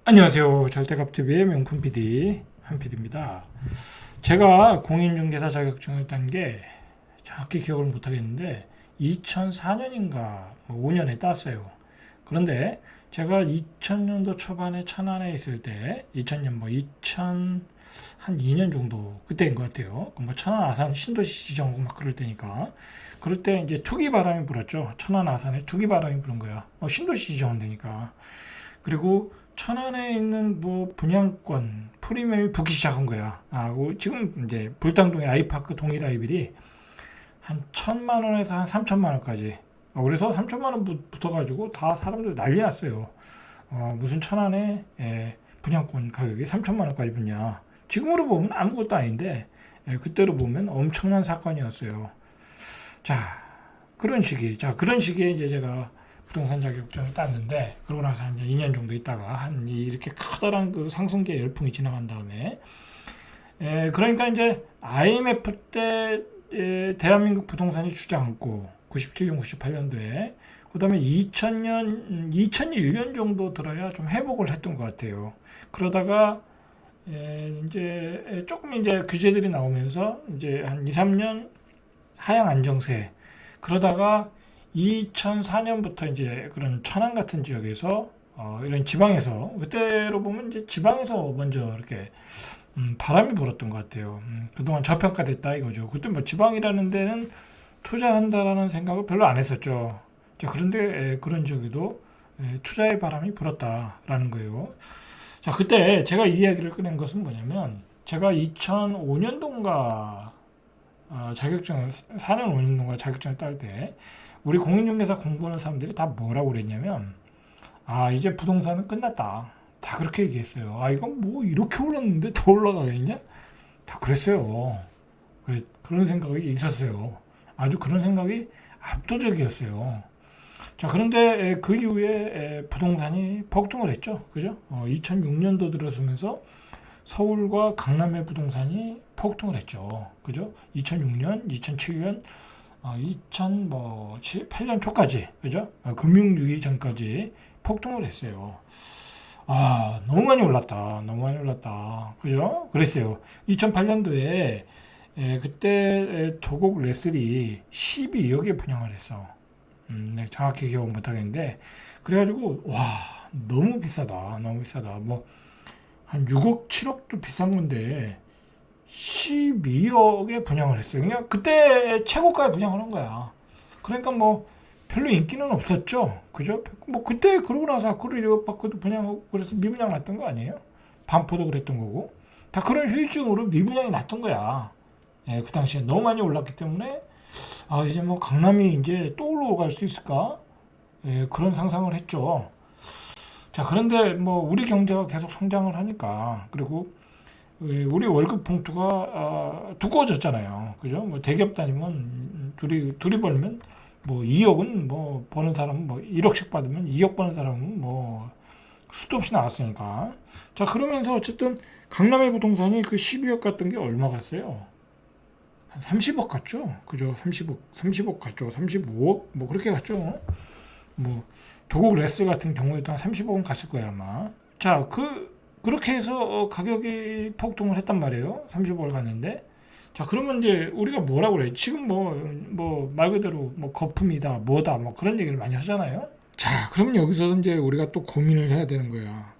안녕하세요. 절대값TV의 명품 PD 한 PD입니다. 제가 공인중개사 자격증을 딴 게 정확히 기억을 못하겠는데 2004년인가 5년에 땄어요. 그런데 제가 2000년도 초반에 천안에 있을 때 2000년 2000 한 2년 정도 그때인 것 같아요. 뭐 천안 아산 신도시 지정하고 막 그럴 때니까 그럴 때 이제 투기 바람이 불었죠. 천안 아산에 투기 바람이 부는 거야. 신도시 지정은 되니까. 그리고 천안에 있는 뭐 분양권 프리미엄이 붙기 시작한 거야. 지금 이제 불당동의 아이파크 동일아이빌이 한 1,000만 원에서 한 3천만 원까지. 그래서 3천만 원 붙어가지고 다 사람들 난리 났어요. 무슨 천안에 분양권 가격이 3천만 원까지 붙냐. 지금으로 보면 아무것도 아닌데 그때로 보면 엄청난 사건이었어요. 자, 그런 시기에 이제 제가 부동산 자격증을 땄는데 그러고 나서 한 2년 정도 있다가 한 이렇게 커다란 그 상승기의 열풍이 지나간 다음에 그러니까 이제 IMF 때 대한민국 부동산이 주저앉고 97년, 98년도에 그다음에 2000년, 2001년 정도 들어야 좀 회복을 했던 것 같아요. 그러다가 이제 조금 이제 규제들이 나오면서 이제 한 2, 3년 하향 안정세. 그러다가 2004년부터 이제 그런 천안 같은 지역에서 이런 지방에서 그때로 보면 이제 지방에서 먼저 이렇게 바람이 불었던 것 같아요. 그동안 저평가됐다 이거죠. 그때 뭐 지방이라는 데는 투자한다라는 생각을 별로 안 했었죠. 자, 그런데 그런 지역에도 투자의 바람이 불었다라는 거예요. 자, 그때 제가 이 이야기를 꺼낸 것은 뭐냐면 제가 2005년도인가 자격증을 4년 5년도인가 자격증을 딸 때 우리 공인중개사 공부하는 사람들이 다 뭐라고 그랬냐면 이제 부동산은 끝났다. 다 그렇게 얘기했어요. 이건 뭐 이렇게 올랐는데 더 올라가겠냐? 다 그랬어요. 그런 생각이 있었어요. 아주 그런 생각이 압도적이었어요. 자, 그런데 그 이후에 부동산이 폭등을 했죠. 그죠? 2006년도 들어서면서 서울과 강남의 부동산이 폭등을 했죠. 그죠? 2006년, 2007년, 2008년 초까지, 그죠? 금융위기 전까지 폭등을 했어요. 너무 많이 올랐다. 너무 많이 올랐다. 그죠? 그랬어요. 2008년도에 그때 도곡 레슬이 12억에 분양을 했어. 정확히 기억 못 하겠는데 그래가지고 와 너무 비싸다. 너무 비싸다. 뭐 한 6억, 7억도 비싼 건데 12억에 분양을 했어요. 그냥 그때 최고가에 분양을 한 거야. 그러니까 뭐 별로 인기는 없었죠. 그죠? 뭐 그때 그러고 나서 아쿠르 리버파크도 분양하고 그래서 미분양 났던 거 아니에요? 반포도 그랬던 거고. 다 그런 후유증으로 미분양이 났던 거야. 그 당시에 너무 많이 올랐기 때문에 이제 뭐 강남이 이제 또 올라갈 수 있을까? 그런 상상을 했죠. 자, 그런데 뭐 우리 경제가 계속 성장을 하니까 그리고 우리 월급 봉투가 두꺼워졌잖아요. 그죠? 뭐 대기업 다니면 둘이 벌면 뭐 2억은 뭐 버는 사람은 뭐 1억씩 받으면 2억 버는 사람은 뭐 수도 없이 나왔으니까. 자, 그러면서 어쨌든 강남의 부동산이 그 12억 갔던 게 얼마 갔어요? 한 30억 갔죠? 그죠? 30억 갔죠? 35억? 뭐 그렇게 갔죠? 뭐 도곡 레스 같은 경우에도 한 30억은 갔을 거야 아마. 자, 그렇게 해서 가격이 폭등을 했단 말이에요. 30억을 갔는데. 자, 그러면 이제 우리가 뭐라고 그래? 지금 뭐 말 그대로 뭐 거품이다, 뭐다, 뭐 그런 얘기를 많이 하잖아요. 자, 그러면 여기서 이제 우리가 또 고민을 해야 되는 거야.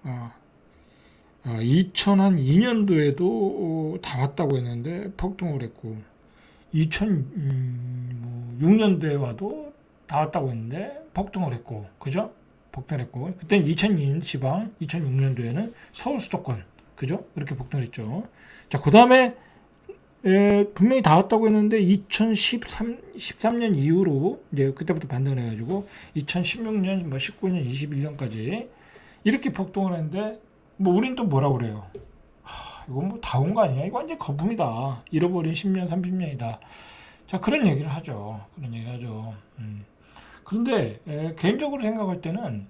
2002년도에도 다 왔다고 했는데 폭등을 했고, 2006년도에 와도 다 왔다고 했는데 폭등을 했고, 그죠? 폭등을 했고, 그때는 2002년 지방, 2006년도에는 서울 수도권, 그죠? 그렇게 폭등을 했죠. 자, 그 다음에 분명히 다 왔다고 했는데 13년 이후로 이제 그때부터 반등을 해가지고 2016년, 뭐 19년, 21년까지 이렇게 폭등을 했는데 뭐 우린 또 뭐라 그래요? 이건 뭐 다 온 거 아니냐? 이거 완전 거품이다. 잃어버린 10년, 30년이다. 자, 그런 얘기를 하죠. 그런 얘기를 하죠. 그런데 개인적으로 생각할 때는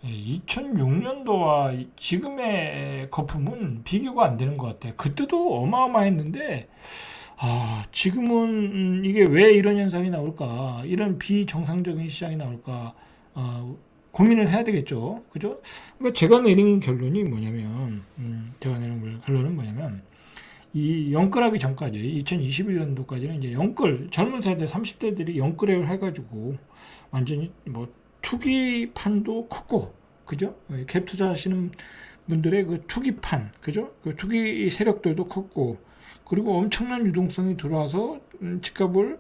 2006년도와 지금의 거품은 비교가 안 되는 것 같아요. 그때도 어마어마했는데 지금은 이게 왜 이런 현상이 나올까? 이런 비정상적인 시장이 나올까? 고민을 해야 되겠죠. 그죠? 그러니까 제가 내린 결론이 뭐냐면, 결론은 뭐냐면, 이 영끌하기 전까지 2021년도까지는 이제 영끌 젊은 세대 30대들이 영끌을 해가지고 완전히 뭐 투기판도 컸고 그죠? 갭 투자하시는 분들의 그 투기판 그죠? 그 투기 세력들도 컸고 그리고 엄청난 유동성이 들어와서 집값을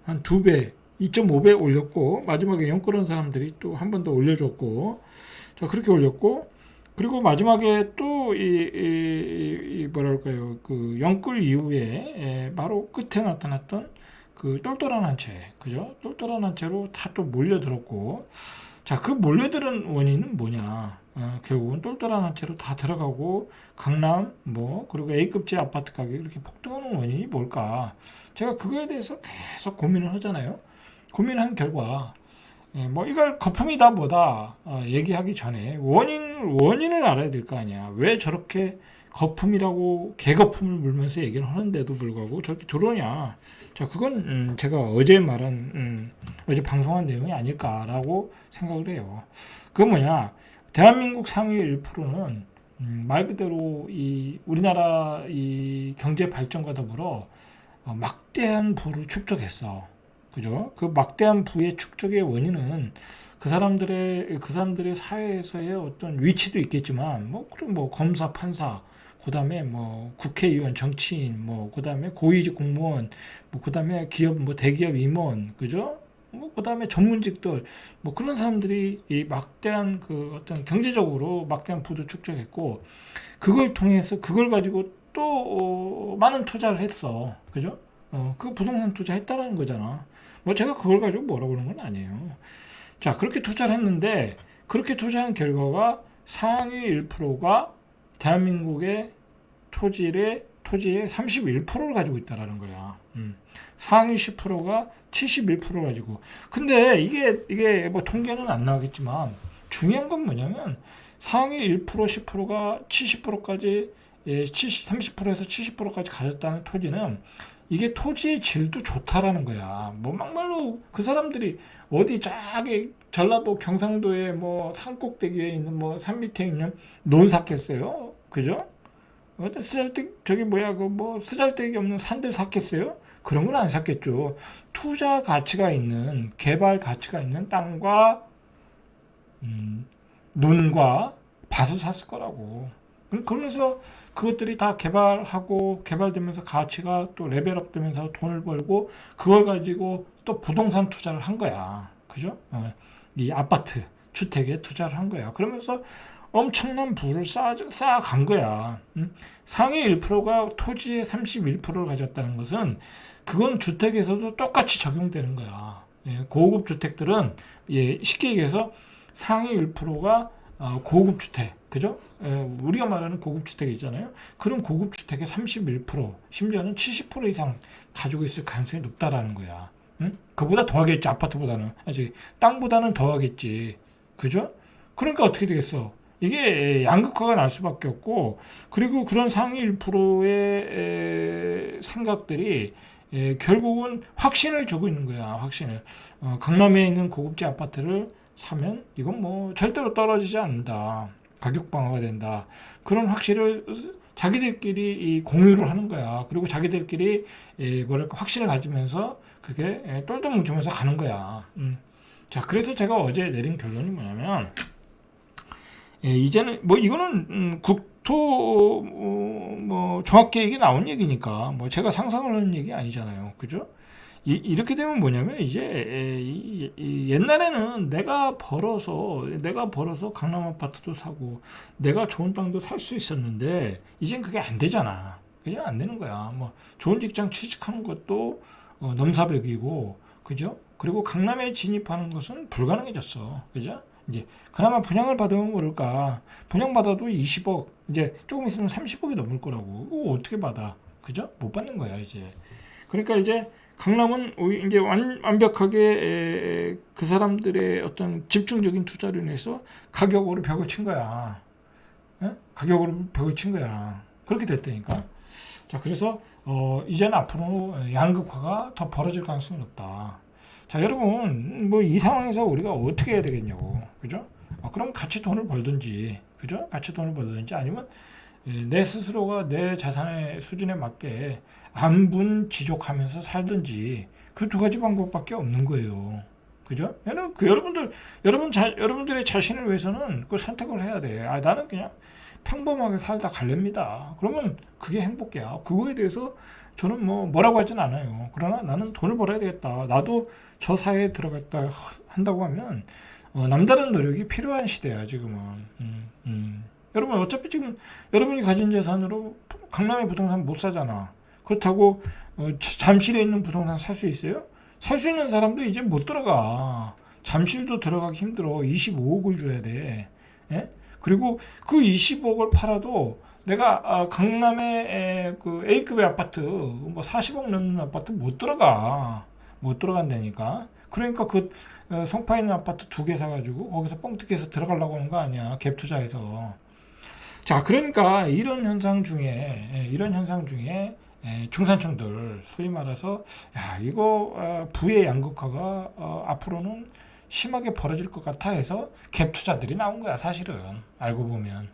한 2배 2.5배 올렸고 마지막에 영끌한 사람들이 또 한 번 더 올려줬고 자 그렇게 올렸고 그리고 마지막에 또 이 뭐랄까요 그 영끌 이후에 바로 끝에 나타났던 그 똘똘한 한 채, 그죠? 똘똘한 한 채로 다 또 몰려들었고, 자, 그 몰려드는 원인은 뭐냐? 결국은 똘똘한 한 채로 다 들어가고 강남 뭐 그리고 A급지 아파트 가격이 이렇게 폭등하는 원인이 뭘까? 제가 그거에 대해서 계속 고민을 하잖아요. 고민한 결과 뭐 이걸 거품이다 뭐다 얘기하기 전에 원인을 알아야 될 거 아니야. 왜 저렇게 거품이라고 개거품을 물면서 얘기를 하는데도 불구하고 저렇게 들어오냐. 자 그건 제가 어제 말한 어제 방송한 내용이 아닐까라고 생각을 해요. 그건 뭐냐. 대한민국 상위 1%는 말 그대로 이 우리나라 이 경제 발전과 더불어 막대한 부를 축적했어. 그죠? 그 막대한 부의 축적의 원인은 그 사람들의 사회에서의 어떤 위치도 있겠지만, 그럼 검사, 판사, 그 다음에 국회의원, 정치인, 그 다음에 고위직 공무원, 그 다음에 기업, 대기업 임원, 그죠? 그 다음에 전문직들, 그런 사람들이 이 막대한 그 어떤 경제적으로 막대한 부도 축적했고, 그걸 통해서 그걸 가지고 또 많은 투자를 했어. 그죠? 그 부동산 투자했다라는 거잖아. 제가 그걸 가지고 뭐라고 그러는 건 아니에요. 자, 그렇게 투자를 했는데, 그렇게 투자한 결과가 상위 1%가 대한민국의 토지의 31%를 가지고 있다라는 거야. 상위 10%가 71%를 가지고. 근데 이게 통계는 안 나오겠지만, 중요한 건 뭐냐면, 상위 1%, 10%가 70%까지, 30%에서 70%까지 가졌다는 토지는, 이게 토지의 질도 좋다라는 거야. 막말로 그 사람들이 어디 저기 전라도 경상도에 산꼭대기에 있는 산 밑에 있는 논 샀겠어요? 그죠? 쓰잘데기 없는 산들 샀겠어요? 그런 건 안 샀겠죠. 투자 가치가 있는, 개발 가치가 있는 땅과, 논과 밭을 샀을 거라고. 그러면서 그것들이 다 개발되면서 가치가 또 레벨업 되면서 돈을 벌고 그걸 가지고 또 부동산 투자를 한 거야. 그죠? 이 아파트, 주택에 투자를 한 거야. 그러면서 엄청난 부를 쌓아간 거야. 상위 1%가 토지의 31%를 가졌다는 것은 그건 주택에서도 똑같이 적용되는 거야. 고급 주택들은 쉽게 얘기해서 상위 1%가 고급 주택, 그죠? 우리가 말하는 고급 주택 있잖아요. 그런 고급 주택의 31%, 심지어는 70% 이상 가지고 있을 가능성이 높다라는 거야. 응? 그보다 더 하겠지, 아파트보다는. 땅보다는 더 하겠지. 그죠? 그러니까 어떻게 되겠어? 이게 양극화가 날 수밖에 없고, 그리고 그런 상위 1%의 생각들이 결국은 확신을 주고 있는 거야, 확신을. 강남에 있는 고급지 아파트를 사면 이건 절대로 떨어지지 않는다. 가격 방어가 된다. 그런 확신을 자기들끼리 공유를 하는 거야. 그리고 자기들끼리 확신을 가지면서 그게 똘똘 뭉치면서 가는 거야. 자, 그래서 제가 어제 내린 결론이 뭐냐면 이제는 이거는 국토 종합계획에 나온 얘기니까 제가 상상을 하는 얘기 아니잖아요. 그죠? 이렇게 되면 뭐냐면 이제 옛날에는 내가 벌어서 강남 아파트도 사고 내가 좋은 땅도 살 수 있었는데 이젠 그게 안 되잖아. 그죠? 안 되는 거야. 좋은 직장 취직하는 것도 넘사벽이고, 그죠? 그리고 강남에 진입하는 것은 불가능해졌어. 그죠? 이제 그나마 분양을 받으면 모를까. 분양받아도 20억, 이제 조금 있으면 30억이 넘을 거라고. 그거 어떻게 받아? 그죠? 못 받는 거야 이제. 그러니까 이제 강남은 이제 완벽하게 그 사람들의 어떤 집중적인 투자로 인해서 가격으로 벽을 친 거야. 가격으로 벽을 친 거야. 그렇게 됐다니까. 자, 그래서 이제는 앞으로 양극화가 더 벌어질 가능성이 높다. 자, 여러분 이 상황에서 우리가 어떻게 해야 되겠냐고. 그죠? 그럼 같이 돈을 벌든지, 그죠? 같이 돈을 벌든지 아니면 내 스스로가 내 자산의 수준에 맞게 안분 지족하면서 살든지 그 두 가지 방법밖에 없는 거예요. 그죠? 여러분들의 자신을 위해서는 그 선택을 해야 돼. 나는 그냥 평범하게 살다 갈랍니다. 그러면 그게 행복이야. 그거에 대해서 저는 뭐라고 하진 않아요. 그러나 나는 돈을 벌어야 되겠다. 나도 저 사회에 들어갔다 한다고 하면 남다른 노력이 필요한 시대야, 지금은. 여러분, 어차피 지금 여러분이 가진 재산으로 강남의 부동산 못 사잖아. 그렇다고 잠실에 있는 부동산 살 수 있어요? 살 수 있는 사람도 이제 못 들어가. 잠실도 들어가기 힘들어. 25억을 줘야 돼. 예? 그리고 그 20억을 팔아도 내가 강남의 그 A급의 아파트 40억 넘는 아파트 못 들어가. 못 들어간다니까. 그러니까 그 송파에 있는 아파트 2개 사가지고 거기서 뻥튀기해서 들어가려고 하는 거 아니야. 갭 투자해서. 자, 그러니까 이런 현상 중에 중산층들 소위 말해서 이거 부의 양극화가 앞으로는 심하게 벌어질 것 같아 해서 갭 투자들이 나온 거야, 사실은. 알고 보면.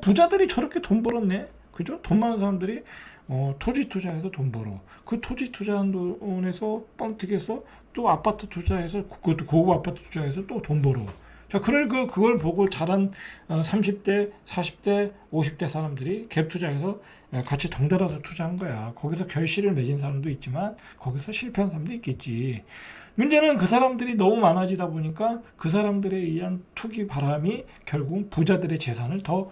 부자들이 저렇게 돈 벌었네. 그죠? 돈 많은 사람들이 토지 투자해서 돈 벌어. 그 토지 투자한 돈에서 뻥튀기해서 또 아파트 투자해서, 그것도 고급 아파트 투자해서 또 돈 벌어. 자, 그걸 보고 자란 30대, 40대, 50대 사람들이 갭 투자해서 같이 덩달아서 투자한 거야. 거기서 결실을 맺은 사람도 있지만 거기서 실패한 사람도 있겠지. 문제는 그 사람들이 너무 많아지다 보니까 그 사람들에 의한 투기 바람이 결국 부자들의 재산을 더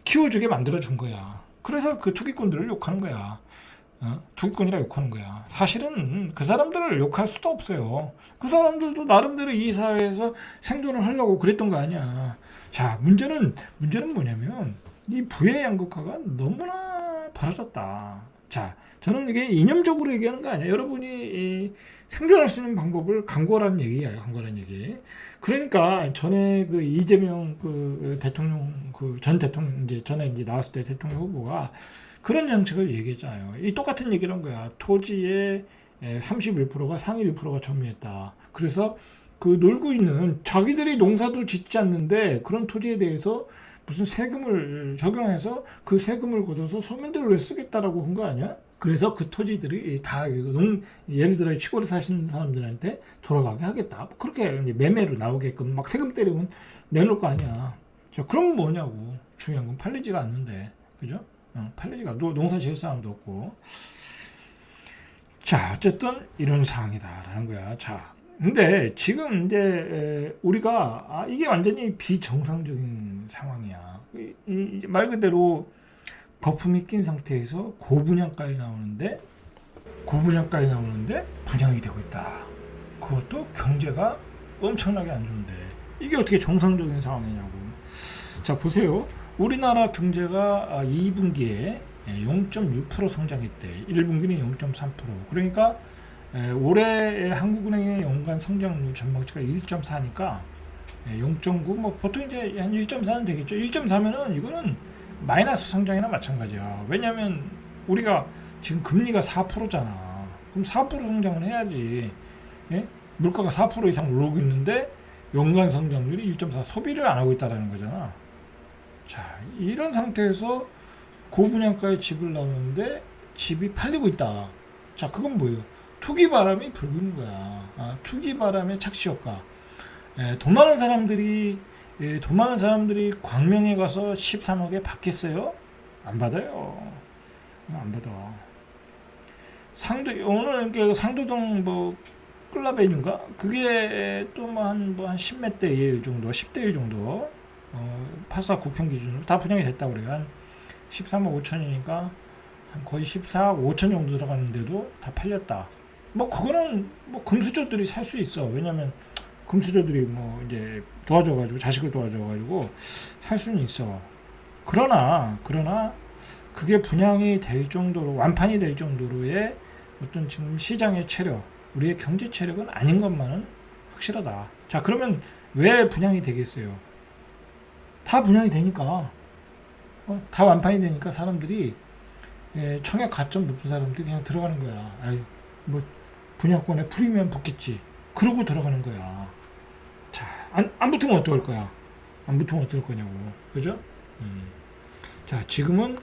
키워주게 만들어준 거야. 그래서 그 투기꾼들을 욕하는 거야. 투기꾼이라 욕하는 거야. 사실은 그 사람들을 욕할 수도 없어요. 그 사람들도 나름대로 이 사회에서 생존을 하려고 그랬던 거 아니야. 자, 문제는 뭐냐면 이 부의 양극화가 너무나 벌어졌다. 자, 저는 이게 이념적으로 얘기하는 거 아니야. 여러분이 생존할 수 있는 방법을 강구하라는 얘기야. 강구하라는 얘기. 그러니까 전에 그 이재명 그 대통령 전 대통령 전에 나왔을 때 대통령 후보가 그런 정책을 얘기했잖아요. 이 똑같은 얘기를 한 거야. 토지의 31%가 상위 1%가 점유했다. 그래서 그 놀고 있는 자기들이 농사도 짓지 않는데 그런 토지에 대해서 무슨 세금을 적용해서 그 세금을 걷어서 서민들을 왜 쓰겠다라고 한 거 아니야? 그래서 그 토지들이 다 예를 들어 시골에 사시는 사람들한테 돌아가게 하겠다. 그렇게 매매로 나오게끔 막 세금 때리면 내놓을 거 아니야. 자, 그럼 뭐냐고. 중요한 건 팔리지가 않는데. 그죠? 팔리지가 농사 지을 사람도 없고. 자, 어쨌든 이런 상황이다라는 거야. 자, 근데 지금 이제 우리가 이게 완전히 비정상적인 상황이야. 말 그대로 거품이 낀 상태에서 고분양가에 나오는데 분양이 되고 있다. 그것도 경제가 엄청나게 안 좋은데 이게 어떻게 정상적인 상황이냐고. 자, 보세요. 우리나라 경제가 2분기에 0.6% 성장했대. 1분기는 0.3%. 그러니까 올해 한국은행의 연간 성장률 전망치가 1.4니까 0.9 보통 이제 한 1.4는 되겠죠. 1.4면은 이거는 마이너스 성장이나 마찬가지야. 왜냐하면 우리가 지금 금리가 4%잖아. 그럼 4% 성장을 해야지. 예? 물가가 4% 이상 오르고 있는데 연간 성장률이 1.4 소비를 안 하고 있다는 거잖아. 자, 이런 상태에서 고분양가에 집을 나오는데 집이 팔리고 있다. 자, 그건 뭐예요? 투기 바람이 불고 있는 거야. 투기 바람의 착시 효과. 돈 많은 사람들이 광명에 가서 13억에 받겠어요? 안 받아요. 안 받아. 오늘 상도동 클라베뉴인가? 그게 또 한 10몇 대 1 정도, 10대 1 정도. 84 9평 기준으로 다 분양이 됐다고 그래요. 한 13억 5천이니까 한 거의 14억 5천 정도 들어갔는데도 다 팔렸다. 그거는 금수저들이 살 수 있어. 왜냐면 금수저들이 이제 도와줘가지고 자식을 도와줘가지고 살 수는 있어. 그러나 그게 분양이 될 정도로 완판이 될 정도로의 어떤 지금 시장의 체력, 우리의 경제 체력은 아닌 것만은 확실하다. 자, 그러면 왜 분양이 되겠어요? 다 분양이 되니까, 다 완판이 되니까 사람들이 청약 가점 높은 사람들이 그냥 들어가는 거야. 분양권에 프리미엄 붙겠지. 그러고 들어가는 거야. 자, 안 붙으면 어떡할 거야? 안 붙으면 어떨 거냐고. 그죠? 자, 지금은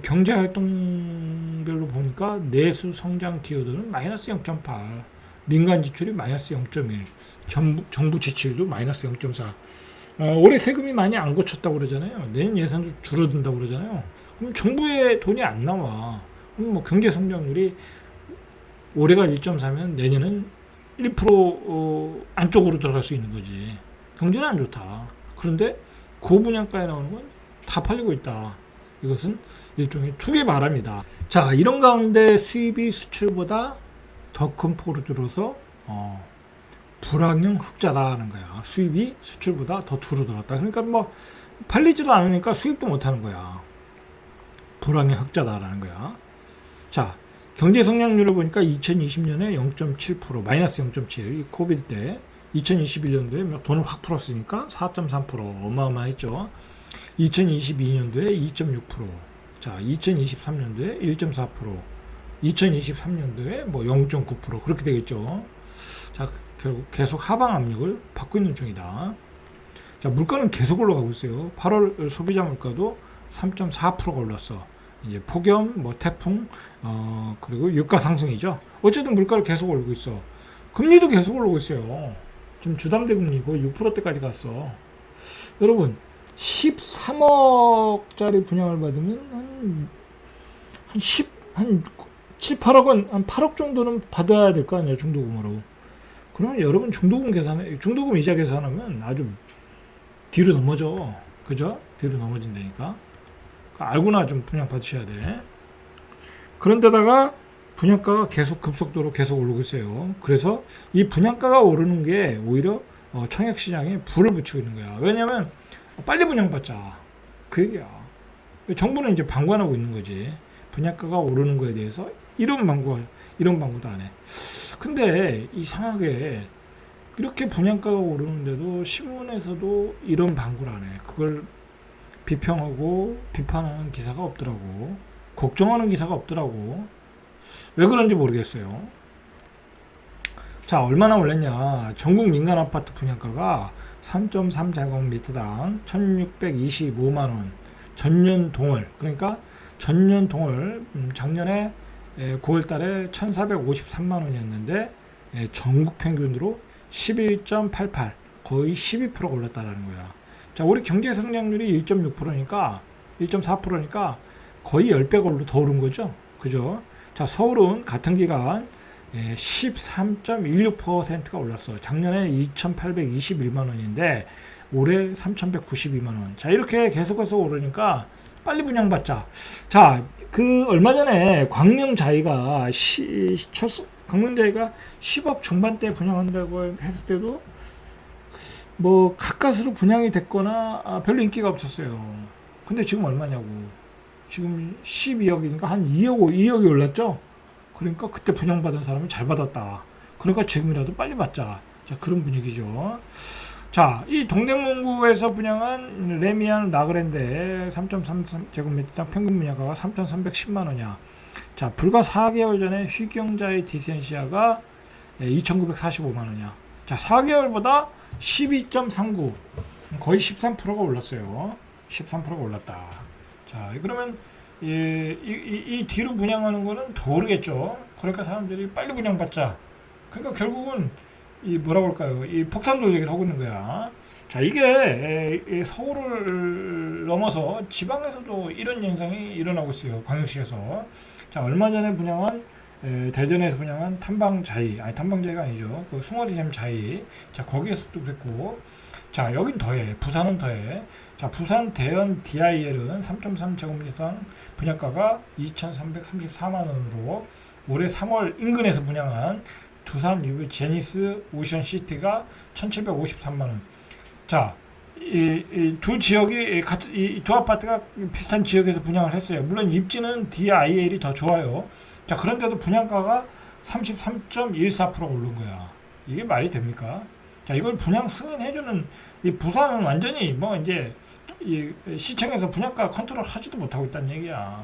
경제활동별로 보니까 내수 성장 기여도는 마이너스 0.8, 민간 지출이 마이너스 0.1, 정부 지출도 마이너스 0.4. 올해 세금이 많이 안 고쳤다고 그러잖아요. 내년 예산도 줄어든다고 그러잖아요. 그럼 정부에 돈이 안 나와. 그럼 뭐 경제 성장률이 올해가 1.4면 내년은 1% 안쪽으로 들어갈 수 있는 거지. 경제는 안 좋다. 그런데 고분양가에 나오는 건 다 팔리고 있다. 이것은 일종의 투기 바람이다. 자, 이런 가운데 수입이 수출보다 더 큰 폭으로 줄어서 불황형 흑자라는 거야. 수입이 수출보다 더 줄어들었다. 그러니까 뭐 팔리지도 않으니까 수입도 못 하는 거야. 불황형 흑자다라는 거야. 자, 경제 성장률을 보니까 2020년에 0.7%, 마이너스 0.7, 이 코비드 때 2021년도에 돈을 확 풀었으니까 4.3% 어마어마했죠. 2022년도에 2.6%, 자, 2023년도에 1.4%, 2023년도에 뭐 0.9% 그렇게 되겠죠. 자, 결국 계속 하방 압력을 받고 있는 중이다. 자, 물가는 계속 올라가고 있어요. 8월 소비자 물가도 3.4%가 올랐어. 이제 폭염, 뭐 태풍, 그리고 유가 상승이죠. 어쨌든 물가를 계속 오르고 있어. 금리도 계속 오르고 있어요. 좀 주담대 금리고 6%대까지 갔어. 여러분, 13억짜리 분양을 받으면 한 7, 8억 원, 한 8억 정도는 받아야 될 거 아니에요, 중도금으로. 그러면 여러분 중도금 이자 계산하면 아주 뒤로 넘어져. 그죠? 뒤로 넘어진다니까. 알고나 좀 분양 받으셔야 돼. 그런데다가 분양가가 계속 급속도로 계속 오르고 있어요. 그래서 이 분양가가 오르는 게 오히려 청약시장에 불을 붙이고 있는 거야. 왜냐면 빨리 분양받자. 그 얘기야. 정부는 이제 방관하고 있는 거지. 분양가가 오르는 거에 대해서 이런 방구도 안 해. 근데 이상하게 이렇게 분양가가 오르는데도 신문에서도 이런 방구를 안 해. 그걸 비평하고 비판하는 기사가 없더라고. 걱정하는 기사가 없더라고. 왜 그런지 모르겠어요. 자, 얼마나 올랐냐. 전국 민간 아파트 분양가가 3.3제곱미터당 1625만원. 전년 동월. 그러니까 전년 동월, 작년에 9월 달에 1453만원이었는데, 전국 평균으로 11.88. 거의 12%가 올랐다라는 거야. 자, 우리 경제 성장률이 1.6%니까, 1.4%니까 거의 10배가 더 오른 거죠. 그죠? 자, 서울은 같은 기간 13.16%가 올랐어. 작년에 2,821만 원인데 올해 3,192만 원. 자, 이렇게 계속해서 오르니까 빨리 분양받자. 자, 그 얼마 전에 광명자이가 10억 중반대 분양한다고 했을 때도 뭐 가까스로 분양이 됐거나 별로 인기가 없었어요. 근데 지금 얼마냐고. 지금 12억이니까 한 2억이 올랐죠? 그러니까 그때 분양받은 사람은 잘 받았다. 그러니까 지금이라도 빨리 받자. 자, 그런 분위기죠. 자, 이 동대문구에서 분양한 레미안 라그랜드 3.33제곱미터당 평균 분양가가 3,310만 원이야. 자, 불과 4개월 전에 휘경자의 디센시아가 2,945만 원이야. 자, 4개월보다 12.39, 거의 13%가 올랐어요. 13%가 올랐다. 자, 그러면 이 뒤로 분양하는 거는 더 오르겠죠. 그러니까 사람들이 빨리 분양받자. 그러니까 결국은 이 뭐라고 할까요? 이 폭탄 돌리기를 하고 있는 거야. 자, 이게 서울을 넘어서 지방에서도 이런 현상이 일어나고 있어요. 광역시에서. 자, 얼마 전에 분양한 대전에서 분양한 탐방자이가 아니죠. 그 숭어리샘 자이. 자, 거기에서도 그랬고. 자, 여긴 더해. 부산은 더해. 자, 부산 대연 DIL은 3.3제곱미터당 분양가가 2,334만 원으로 올해 3월 인근에서 분양한 두산 리브 제니스 오션시티가 1,753만 원. 자, 이 두 지역이 이 두 아파트가 비슷한 지역에서 분양을 했어요. 물론 입지는 DIL이 더 좋아요. 자, 그런데도 분양가가 33.14%가 오른 거야. 이게 말이 됩니까? 자, 이걸 분양 승인해주는 이 부산은 완전히 뭐 이제 이 시청에서 분양가 컨트롤 하지도 못하고 있다는 얘기야.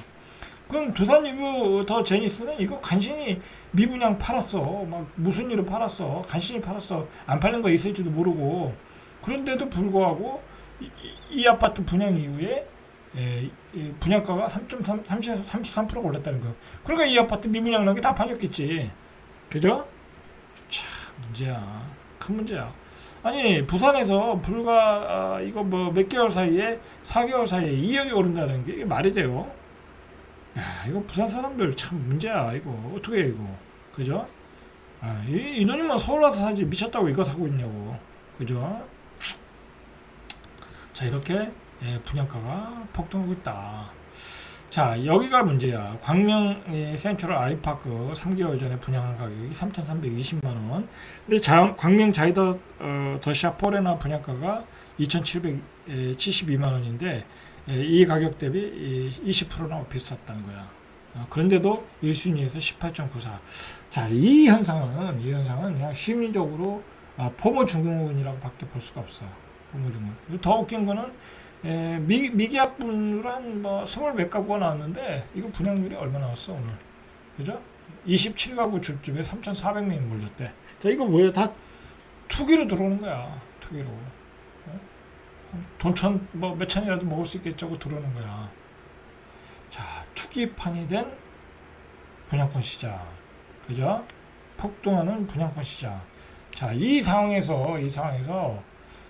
그럼 두산 리브 더 제니스는 이거 간신히 미분양 팔았어. 막 무슨 일로 팔았어. 간신히 팔았어. 안 팔린 거 있을지도 모르고. 그런데도 불구하고 이 아파트 분양 이후에 이 분양가가 33%가 올랐다는 거예요. 그러니까 이 아파트 미분양락이 다 팔렸겠지. 그죠? 참 문제야. 큰 문제야. 아니 부산에서 불과 이거 뭐 몇 개월 사이에 4개월 사이에 2억이 오른다는 게 이게 말이 돼요? 야 이거 부산 사람들 참 문제야. 이거 어떻게 해 이거. 그죠? 이놈이면 서울 와서 사지 미쳤다고 이거 사고 있냐고. 그죠? 자 이렇게 분양가가 폭등하고 있다. 자 여기가 문제야. 광명 센트럴 아이파크 3개월 전에 분양한 가격이 3,320만원. 근데 광명 자이더 더샵 포레나 분양가가 2,772만원인데 이 가격 대비 20%나 비쌌다는 거야. 그런데도 1순위에서 18.94. 자, 이 현상은 그냥 심리적으로 포모 증후군이라고 밖에 볼 수가 없어. 포모 증후군. 더 웃긴 거는 미계약분으로 한 뭐 20몇 가구가 나왔는데 이거 분양률이 얼마 나왔어 오늘? 그죠? 27가구 줄집에 3,400명이 몰렸대. 자, 이거 뭐야? 다 투기로 들어오는 거야. 투기로. 돈천 뭐 몇천이라도 먹을 수 있겠자고 들어오는 거야. 자, 투기판이 된 분양권 시장. 그죠? 폭등하는 분양권 시장. 자, 이 상황에서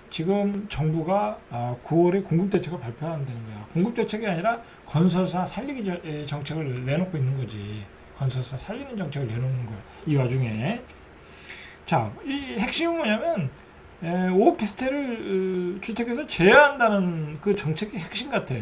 지금 정부가 9월에 공급대책을 발표한다는 거야. 공급대책이 아니라 건설사 살리기 정책을 내놓고 있는 거지. 건설사 살리는 정책을 내놓는 거야. 이 와중에. 자, 이 핵심은 뭐냐면, 오피스텔을 주택에서 제한한다는 그 정책이 핵심 같아.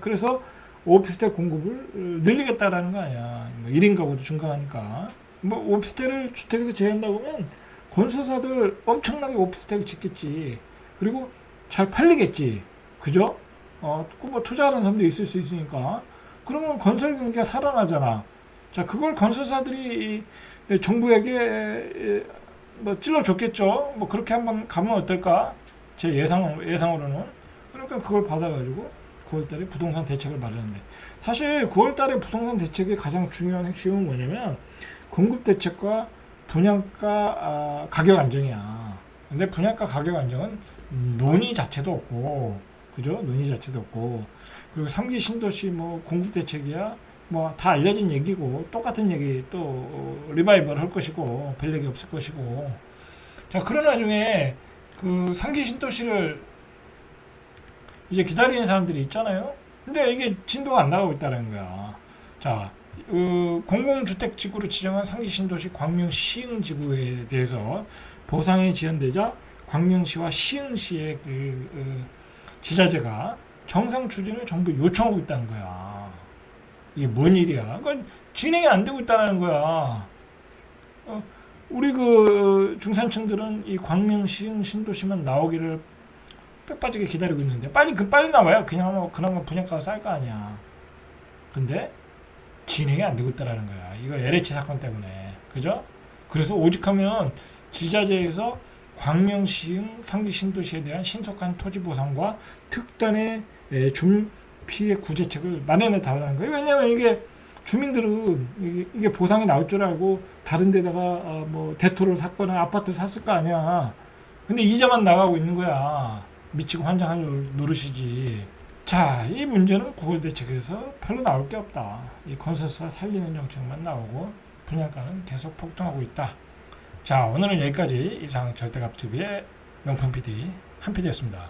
그래서 오피스텔 공급을 늘리겠다라는 거 아니야. 뭐 1인 가구도 증가하니까. 뭐 오피스텔을 주택에서 제한한다고 하면 건설사들 엄청나게 오피스텔을 짓겠지. 그리고 잘 팔리겠지. 그죠? 뭐 투자하는 사람도 있을 수 있으니까. 그러면 건설 경기가 살아나잖아. 자, 그걸 건설사들이 정부에게 뭐 찔러줬겠죠. 뭐 그렇게 한번 가면 어떨까? 제 예상으로는. 그러니까 그걸 받아가지고 9월달에 부동산 대책을 마련했는데, 사실 9월달에 부동산 대책의 가장 중요한 핵심은 뭐냐면 공급 대책과 분양가 가격 안정이야. 근데 분양가 가격 안정은 논의 자체도 없고, 그죠? 논의 자체도 없고, 그리고 3기 신도시 뭐 공급 대책이야 뭐 다 알려진 얘기고, 똑같은 얘기 또 리바이벌 할 것이고 별 얘기 없을 것이고. 자, 그런 와중에 그 3기 신도시를 이제 기다리는 사람들이 있잖아요. 근데 이게 진도가 안 나가고 있다는 거야. 자, 공공주택지구로 지정한 상기 신도시 광명 시흥지구에 대해서 보상이 지연되자 광명시와 시흥시의 지자체가 정상 추진을 정부 요청하고 있다는 거야. 이게 뭔 일이야? 그러니까 진행이 안 되고 있다는 거야. 우리 그 중산층들은 이 광명 시흥 신도시만 나오기를 뼈빠지게 기다리고 있는데 빨리 나와야 그나마 분양가가 쌀 거 아니야. 근데 진행이 안 되고 있다라는 거야. 이거 LH 사건 때문에. 그죠? 그래서 오직하면 지자체에서 광명시흥 상기 신도시에 대한 신속한 토지 보상과 특단의 준피해 구제책을 마련해 달라는 거예요. 왜냐하면 이게 주민들은 이게 보상이 나올 줄 알고 다른 데다가 뭐 대토를 샀거나 아파트를 샀을 거 아니야. 근데 이자만 나가고 있는 거야. 미치고 환장할 노릇이지. 자, 이 문제는 9월 대책에서 별로 나올 게 없다. 이 건설사 살리는 정책만 나오고 분양가는 계속 폭등하고 있다. 자, 오늘은 여기까지. 이상 절대값TV의 명품 PD 한PD였습니다.